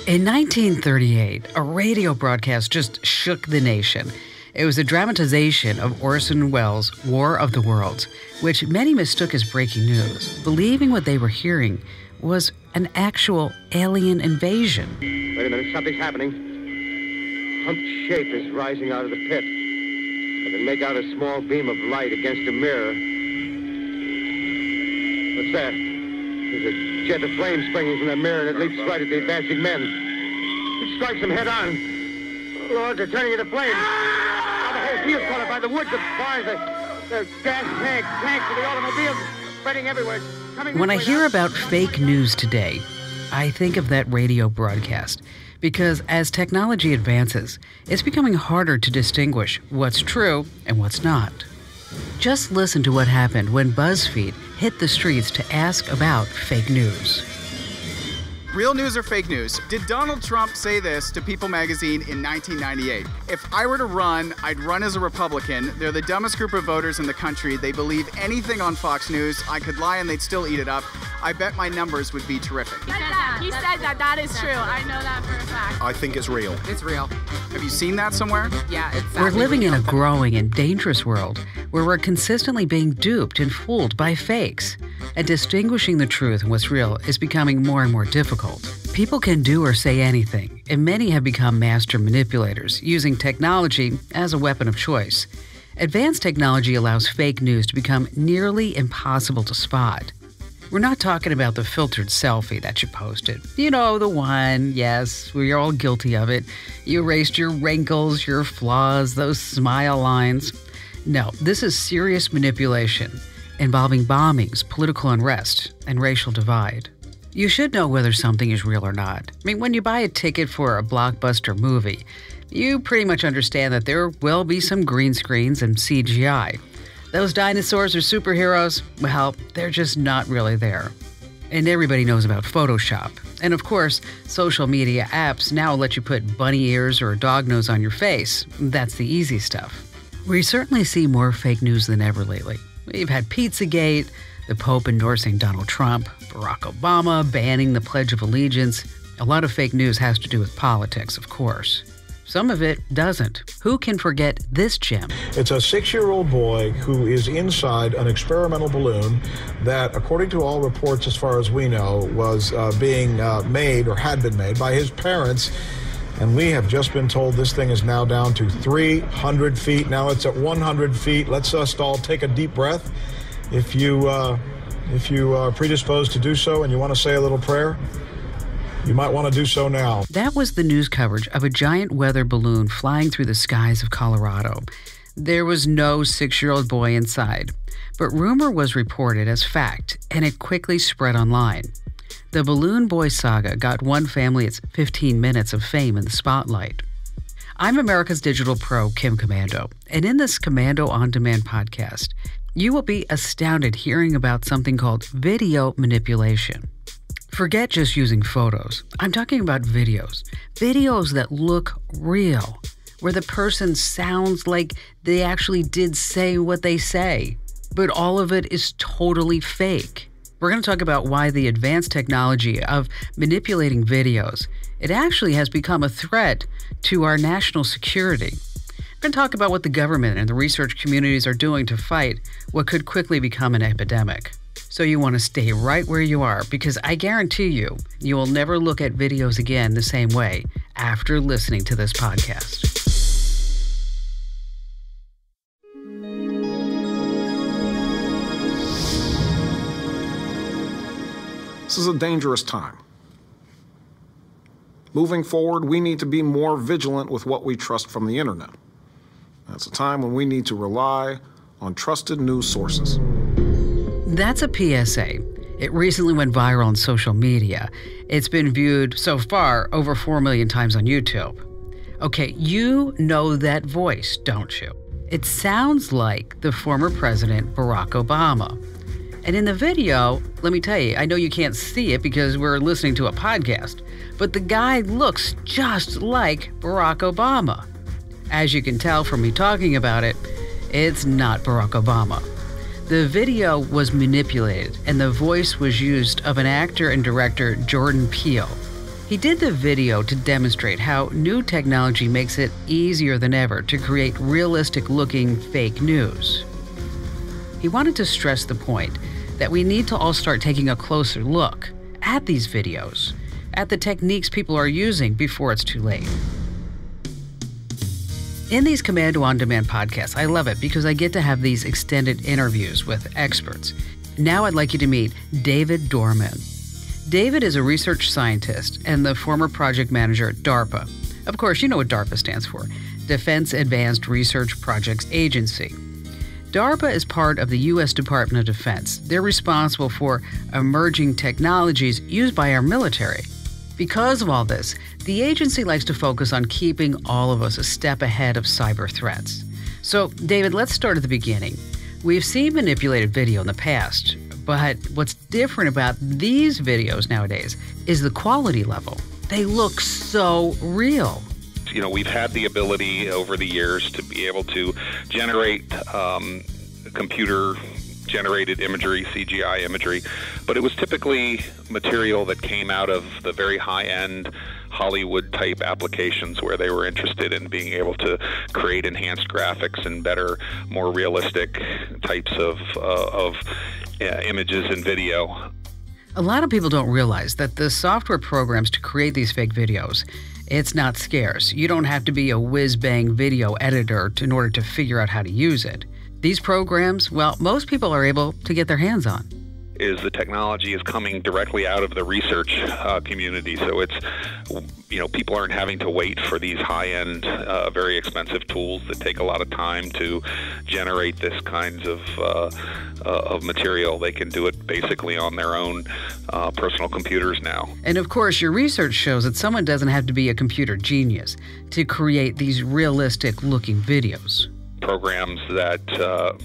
In 1938, a radio broadcast just shook the nation. It was a dramatization of Orson Welles' War of the Worlds, which many mistook as breaking news, believing what they were hearing was an actual alien invasion. Wait a minute, something's happening. Humped shape is rising out of the pit. I can make out a small beam of light against a mirror. What's that? There's a jet of flame springing from the mirror, and it leaps right at the advancing men. It strikes them head on. Oh, Lord, they're turning into flames. Oh, the whole field's caught up by the woods, the bars, the gas tanks of the automobiles spreading everywhere. When I hear about fake news today, I think of that radio broadcast. Because as technology advances, it's becoming harder to distinguish what's true and what's not. Just listen to what happened when BuzzFeed hit the streets to ask about fake news. Real news or fake news? Did Donald Trump say this to People magazine in 1998? If I were to run, I'd run as a Republican. They're the dumbest group of voters in the country. They believe anything on Fox News. I could lie and they'd still eat it up. I bet my numbers would be terrific. He said that. That is true. I know that for a fact. I think it's real. It's real. Have you seen that somewhere? Yeah, it's We're living in a growing and dangerous world where we're consistently being duped and fooled by fakes. And distinguishing the truth and what's real is becoming more and more difficult. People can do or say anything, and many have become master manipulators, using technology as a weapon of choice. Advanced technology allows fake news to become nearly impossible to spot. We're not talking about the filtered selfie that you posted. You know, the one, yes, we're all guilty of it. You erased your wrinkles, your flaws, those smile lines. No, this is serious manipulation involving bombings, political unrest, and racial divide. You should know whether something is real or not. I mean, when you buy a ticket for a blockbuster movie, you pretty much understand that there will be some green screens and CGI. Those dinosaurs are superheroes, well, they're just not really there. And everybody knows about Photoshop. And of course, social media apps now let you put bunny ears or a dog nose on your face. That's the easy stuff. We certainly see more fake news than ever lately. We've had Pizzagate, the Pope endorsing Donald Trump, Barack Obama banning the Pledge of Allegiance. A lot of fake news has to do with politics, of course. Some of it doesn't. Who can forget this gem? It's a 6-year-old boy who is inside an experimental balloon that, according to all reports as far as we know, was being made or had been made by his parents. And we have just been told this thing is now down to 300 feet. Now it's at 100 feet. Let's us all take a deep breath. If you are predisposed to do so and you want to say a little prayer, you might want to do so now. That was the news coverage of a giant weather balloon flying through the skies of Colorado. There was no 6-year-old boy inside, but rumor was reported as fact, and it quickly spread online. The Balloon Boy saga got one family its 15 minutes of fame in the spotlight. I'm America's digital pro, Kim Komando, and in this Komando On Demand podcast, you will be astounded hearing about something called video manipulation. Forget just using photos. I'm talking about videos. Videos that look real, where the person sounds like they actually did say what they say, but all of it is totally fake. We're going to talk about why the advanced technology of manipulating videos, it actually has become a threat to our national security. We're going to talk about what the government and the research communities are doing to fight what could quickly become an epidemic. So you want to stay right where you are, because I guarantee you, you will never look at videos again the same way after listening to this podcast. This is a dangerous time. Moving forward, we need to be more vigilant with what we trust from the internet. That's a time when we need to rely on trusted news sources. That's a PSA. It recently went viral on social media. It's been viewed so far over 4 million times on YouTube. Okay, you know that voice, don't you? It sounds like the former president, Barack Obama. And in the video, let me tell you, I know you can't see it because we're listening to a podcast, but the guy looks just like Barack Obama. As you can tell from me talking about it, it's not Barack Obama. The video was manipulated, and the voice was used of an actor and director, Jordan Peele. He did the video to demonstrate how new technology makes it easier than ever to create realistic-looking fake news. He wanted to stress the point that we need to all start taking a closer look at these videos, at the techniques people are using before it's too late. In these Komando On Demand podcasts, I love it because I get to have these extended interviews with experts. Now I'd like you to meet David Dorman. David is a research scientist and the former project manager at DARPA. Of course, you know what DARPA stands for, Defense Advanced Research Projects Agency. DARPA is part of the U.S. Department of Defense. They're responsible for emerging technologies used by our military. Because of all this, the agency likes to focus on keeping all of us a step ahead of cyber threats. So, David, let's start at the beginning. We've seen manipulated video in the past, but what's different about these videos nowadays is the quality level. They look so real. You know, we've had the ability over the years to be able to generate computer-generated imagery, CGI imagery, but it was typically material that came out of the very high-end Hollywood-type applications where they were interested in being able to create enhanced graphics and better, more realistic types of images and video. A lot of people don't realize that the software programs to create these fake videos, it's not scarce. You don't have to be a whiz-bang video editor in order to figure out how to use it. These programs, well, most people are able to get their hands on. Is the technology is coming directly out of the research community. So it's, you know, people aren't having to wait for these high-end, very expensive tools that take a lot of time to generate this kinds of material. They can do it basically on their own personal computers now. And of course, your research shows that someone doesn't have to be a computer genius to create these realistic-looking videos. Programs that,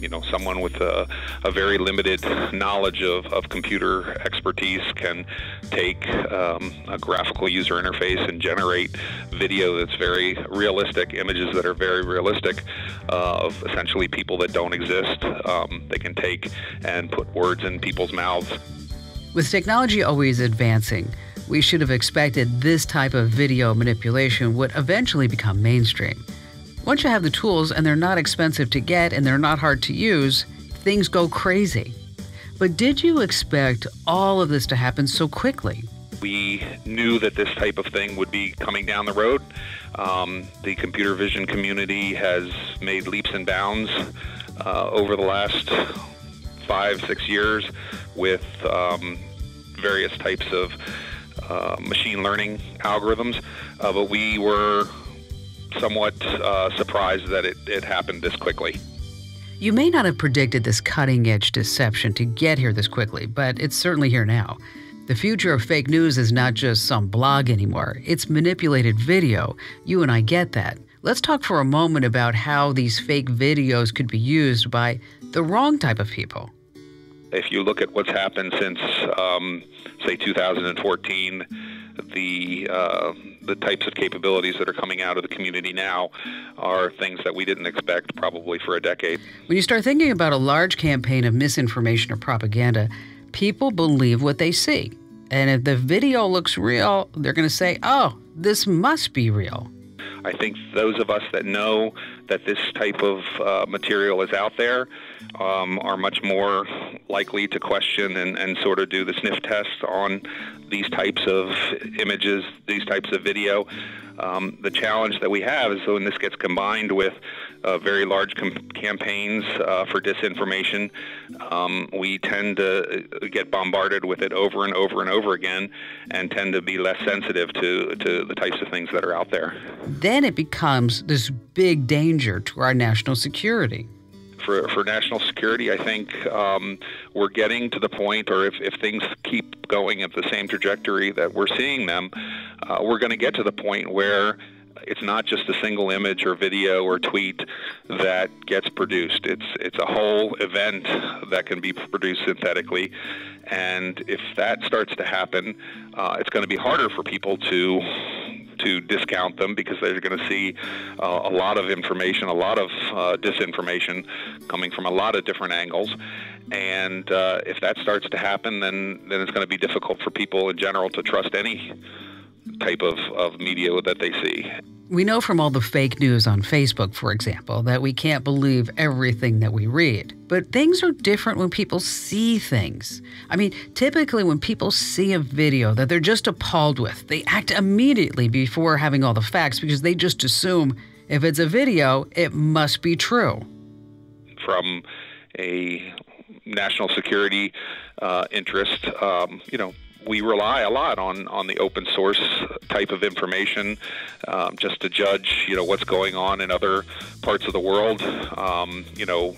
you know, someone with a very limited knowledge of computer expertise can take a graphical user interface and generate video that's very realistic, images that are very realistic of essentially people that don't exist. They can take and put words in people's mouths. With technology always advancing, we should have expected this type of video manipulation would eventually become mainstream. Once you have the tools and they're not expensive to get and they're not hard to use, things go crazy. But did you expect all of this to happen so quickly? We knew that this type of thing would be coming down the road. The computer vision community has made leaps and bounds over the last 5-6 years with various types of machine learning algorithms, but we were somewhat surprised that it happened this quickly. You may not have predicted this cutting-edge deception to get here this quickly, but it's certainly here now. The future of fake news is not just some blog anymore. It's manipulated video. You and I get that. Let's talk for a moment about how these fake videos could be used by the wrong type of people. If you look at what's happened since, say, 2014, the types of capabilities that are coming out of the community now are things that we didn't expect probably for a decade. When you start thinking about a large campaign of misinformation or propaganda, people believe what they see. And if the video looks real, they're going to say, oh, this must be real. I think those of us that know that this type of material is out there are much more likely to question and sort of do the sniff test on these types of images, these types of video. The challenge that we have is when this gets combined with very large campaigns for disinformation, we tend to get bombarded with it over and over and over again and tend to be less sensitive to the types of things that are out there. Then it becomes this big danger to our national security. For national security, I think we're getting to the point, or if things keep going at the same trajectory that we're seeing them, we're going to get to the point where it's not just a single image or video or tweet that gets produced. It's a whole event that can be produced synthetically, and if that starts to happen, it's going to be harder for people to discount them because they're going to see a lot of information, a lot of disinformation coming from a lot of different angles. And if that starts to happen, then it's going to be difficult for people in general to trust any type of media that they see. We know from all the fake news on Facebook, for example, that we can't believe everything that we read. But things are different when people see things. I mean, typically when people see a video that they're just appalled with, they act immediately before having all the facts because they just assume if it's a video, it must be true. From a national security interest, we rely a lot on the open source type of information just to judge, what's going on in other parts of the world,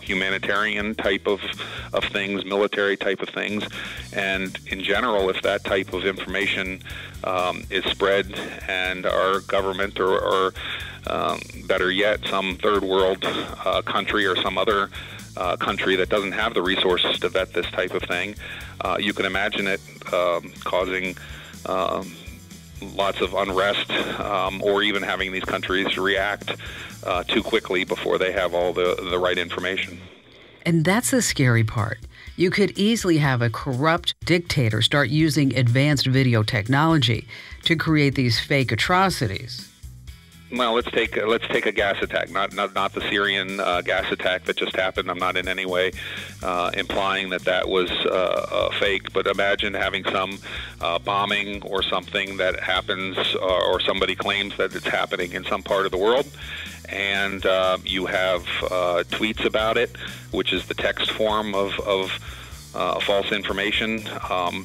humanitarian type of things, military type of things. And in general, if that type of information is spread and our government or better yet, some third world country or some other country that doesn't have the resources to vet this type of thing, you can imagine it causing lots of unrest or even having these countries react too quickly before they have all the right information. And that's the scary part. You could easily have a corrupt dictator start using advanced video technology to create these fake atrocities. Well, let's take a gas attack, not the Syrian gas attack that just happened. I'm not in any way implying that was fake, but imagine having some bombing or something that happens, or somebody claims that it's happening in some part of the world, and you have tweets about it, which is the text form of false information.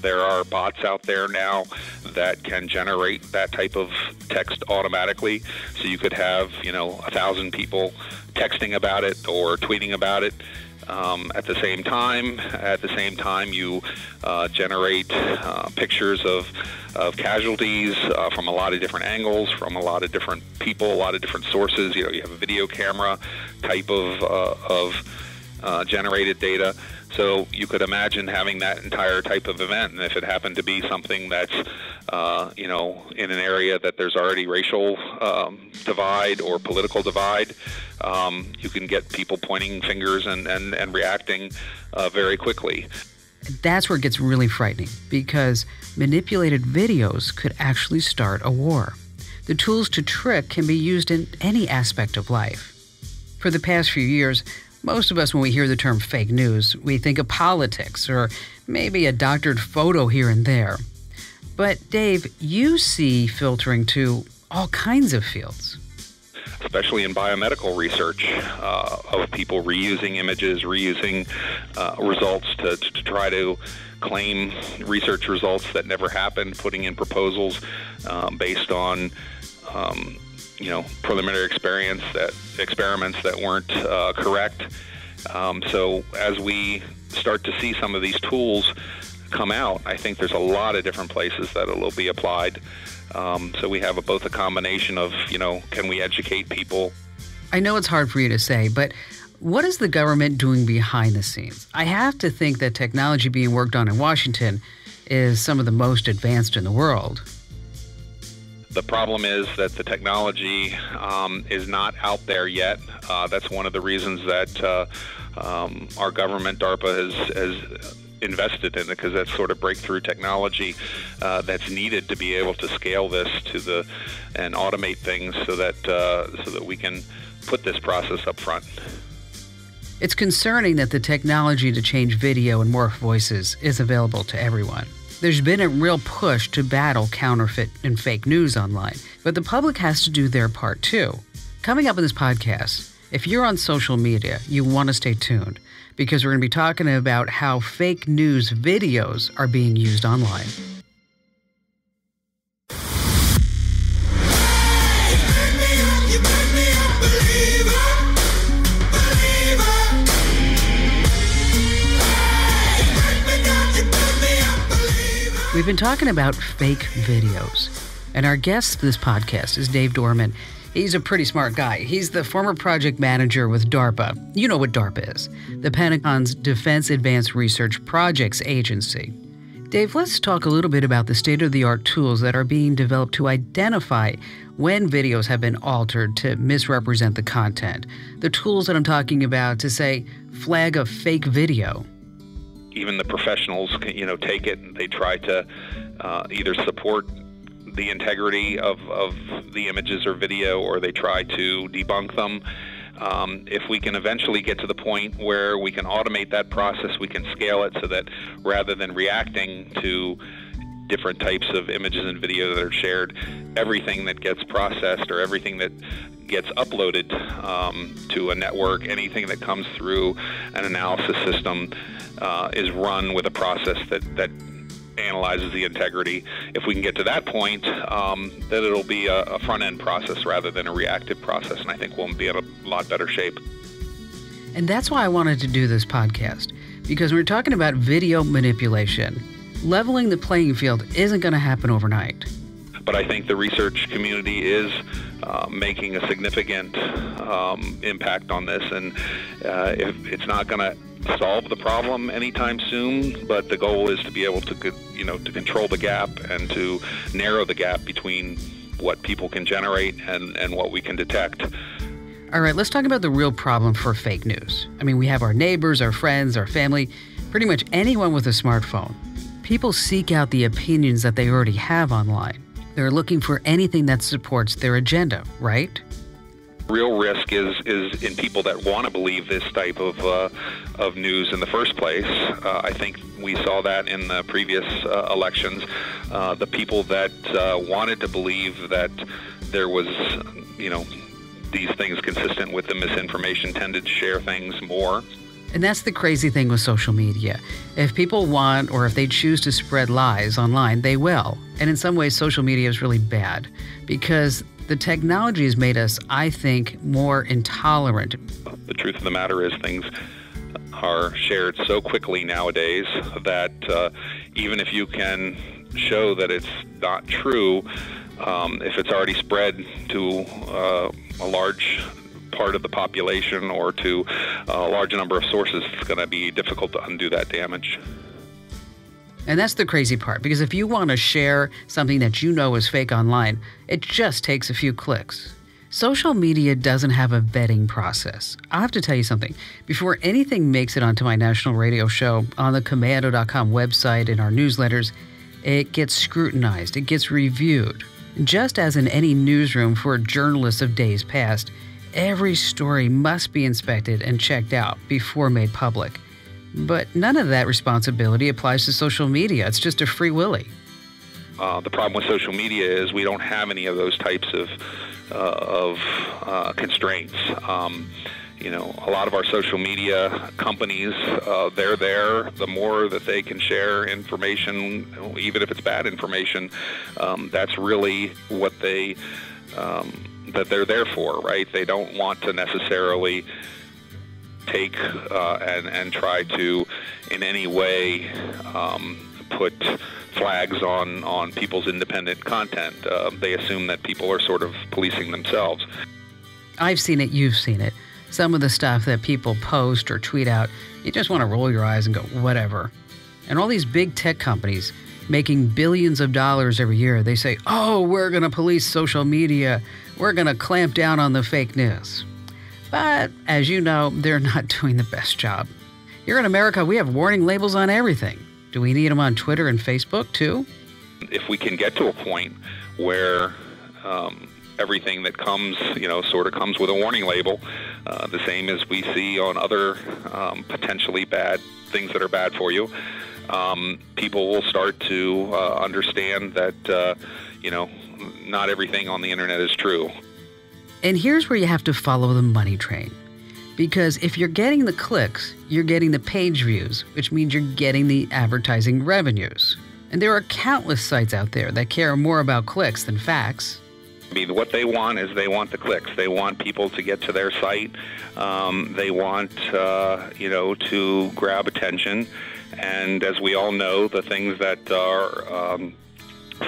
There are bots out there now that can generate that type of text automatically. So you could have, 1,000 people texting about it or tweeting about it at the same time. At the same time, you generate pictures of casualties from a lot of different angles, from a lot of different people, a lot of different sources. You have a video camera type of generated data. So you could imagine having that entire type of event, and if it happened to be something that's, in an area that there's already racial divide or political divide, you can get people pointing fingers and reacting very quickly. That's where it gets really frightening, because manipulated videos could actually start a war. The tools to trick can be used in any aspect of life. For the past few years, most of us, when we hear the term fake news, we think of politics or maybe a doctored photo here and there. But Dave, you see filtering to all kinds of fields. Especially in biomedical research, of people reusing images, reusing results to try to claim research results that never happened, putting in proposals based on preliminary experiments that weren't correct. So as we start to see some of these tools come out, I think there's a lot of different places that it will be applied. So we have both a combination of, can we educate people? I know it's hard for you to say, but what is the government doing behind the scenes? I have to think that technology being worked on in Washington is some of the most advanced in the world. The problem is that the technology is not out there yet. That's one of the reasons that our government, DARPA, has invested in it, because that's sort of breakthrough technology that's needed to be able to scale this and automate things so that we can put this process up front. It's concerning that the technology to change video and morph voices is available to everyone. There's been a real push to battle counterfeit and fake news online, but the public has to do their part too. Coming up in this podcast, if you're on social media, you want to stay tuned, because we're going to be talking about how fake news videos are being used online. We've been talking about fake videos, and our guest for this podcast is Dave Dorman. He's a pretty smart guy. He's the former project manager with DARPA. You know what DARPA is, the Pentagon's Defense Advanced Research Projects Agency. Dave, let's talk a little bit about the state-of-the-art tools that are being developed to identify when videos have been altered to misrepresent the content. The tools that I'm talking about to, say, flag a fake video. Even the professionals, take it and they try to either support the integrity of the images or video, or they try to debunk them. If we can eventually get to the point where we can automate that process, we can scale it so that rather than reacting to different types of images and video that are shared, everything that gets processed or everything that gets uploaded to a network, anything that comes through an analysis system is run with a process that analyzes the integrity. If we can get to that point, then it'll be a front-end process rather than a reactive process, and I think we'll be in a lot better shape. And that's why I wanted to do this podcast, because we're talking about video manipulation. Leveling the playing field isn't going to happen overnight. But I think the research community is making a significant impact on this, and it's not going to solve the problem anytime soon, but the goal is to be able to control the gap and to narrow the gap between what people can generate and what we can detect. All right, let's talk about the real problem for fake news. I mean, we have our neighbors, our friends, our family, pretty much anyone with a smartphone. People seek out the opinions that they already have online. They're looking for anything that supports their agenda, right? Real risk is in people that want to believe this type of news in the first place. I think we saw that in the previous elections. The people that wanted to believe that there was, these things consistent with the misinformation tended to share things more. And that's the crazy thing with social media. If people want, or if they choose to spread lies online, they will. And in some ways, social media is really bad because the technology has made us, I think, more intolerant. The truth of the matter is things are shared so quickly nowadays that even if you can show that it's not true, if it's already spread to a large part of the population or to a large number of sources, it's going to be difficult to undo that damage. And that's the crazy part, because if you want to share something that you know is fake online, it just takes a few clicks. Social media doesn't have a vetting process. I have to tell you something. Before anything makes it onto my national radio show, on the Komando.com website, in our newsletters, it gets scrutinized, it gets reviewed. Just as in any newsroom for journalists of days past, every story must be inspected and checked out before made public. But none of that responsibility applies to social media. It's just a free willy. The problem with social media is we don't have any of those types of constraints. A lot of our social media companies, they're there. The more that they can share information, even if it's bad information, that's really what that they're there for, right? They don't want to necessarily take and try to in any way put flags on people's independent content. They assume that people are sort of policing themselves. I've seen it, you've seen it. Some of the stuff that people post or tweet out, you just want to roll your eyes and go, whatever. And all these big tech companies making billions of dollars every year, they say, oh, we're going to police social media. We're going to clamp down on the fake news. But as you know, they're not doing the best job. Here in America, we have warning labels on everything. Do we need them on Twitter and Facebook too? If we can get to a point where everything that comes, sort of comes with a warning label, the same as we see on other potentially bad things that are bad for you, people will start to understand that, not everything on the internet is true. And here's where you have to follow the money train. Because if you're getting the clicks, you're getting the page views, which means you're getting the advertising revenues. And there are countless sites out there that care more about clicks than facts. I mean, what they want is they want the clicks. They want people to get to their site. They want, to grab attention. And as we all know, the things that are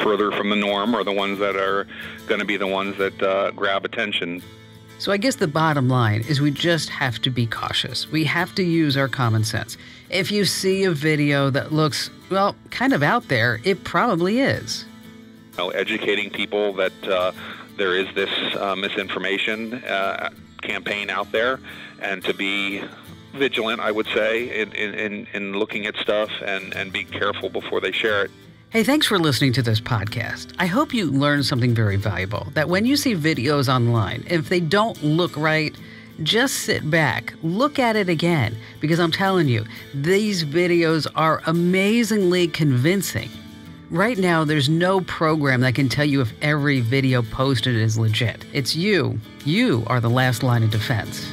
further from the norm are the ones that are going to be the ones that grab attention. So I guess the bottom line is we just have to be cautious. We have to use our common sense. If you see a video that looks, well, kind of out there, it probably is. Educating people that there is this misinformation campaign out there, and to be vigilant, I would say, in looking at stuff and be careful before they share it. Hey, thanks for listening to this podcast. I hope you learned something very valuable, that when you see videos online, if they don't look right, just sit back, look at it again, because I'm telling you, these videos are amazingly convincing. Right now, there's no program that can tell you if every video posted is legit. It's you. You are the last line of defense.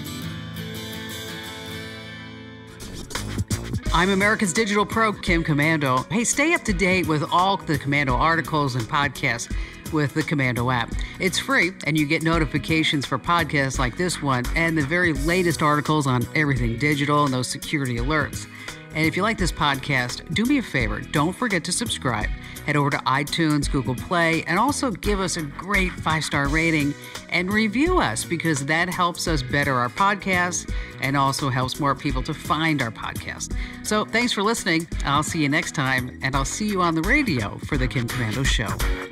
I'm America's Digital Pro, Kim Komando. Hey, stay up to date with all the Komando articles and podcasts with the Komando app. It's free, and you get notifications for podcasts like this one and the very latest articles on everything digital and those security alerts. And if you like this podcast, do me a favor. Don't forget to subscribe. Head over to iTunes, Google Play, and also give us a great 5-star rating and review us, because that helps us better our podcast and also helps more people to find our podcast. So thanks for listening. I'll see you next time, and I'll see you on the radio for the Kim Komando Show.